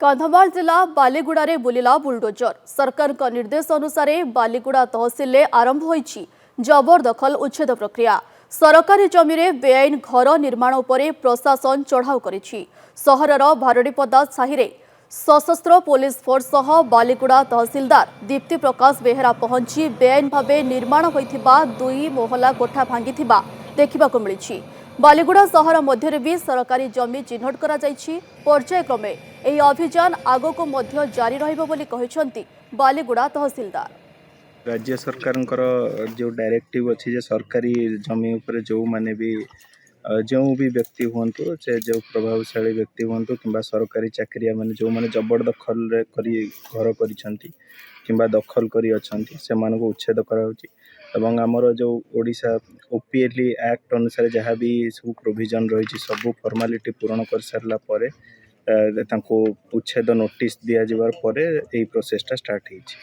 कंधमाल जिला बालीगुड़ा बुलिला बुलडोजर सरकार का निर्देश अनुसार बालीगुड़ा तहसिल में आरंभ होईछि जबरदखल उच्छेद प्रक्रिया। सरकारी जमी में बेआईन घर निर्माण उपरे प्रशासन चढ़ाऊ करिछि। सहरर भारडीपदा साहिरे सशस्त्र पुलिस फोर्स सह बालीगुड़ा तहसिलदार दीप्ति प्रकाश बेहेरा पहुंची बेआईन भावे निर्माण होइथिबा 2 मोहला कोठा भांगिथिबा देखिबाकु मिलिछि। बालीगुड़ा सहर मध्य भी सरकारी जमी चिन्हट करा जाइछि। पर्यायक्रमे ଏହି अभियान आगको मध्य जारी रहिबो बोली कहिसंती बालीगुड़ा तहसीलदार। राज्य सरकार जो डायरेक्टिव अच्छी जे सरकारी जमी उपरे जो माने भी जो भी व्यक्ति हूँ से जो प्रभावशाली व्यक्ति हूँ कि सरकारी चाकरिया माने जो माने जबरदखल करी घर कर दखल करी अछंती से मानको उच्छेद कराउची एवं आमर जो ओडिशा ओपीएलई एक्ट अनुसार जहाँ भी सब प्रोविजन रही सब फॉर्मालिटी पूर्ण कर सारला परे तांको उच्छेद नोटिस दिया जिबार परे एई प्रोसेसटा स्टार्ट होईछि।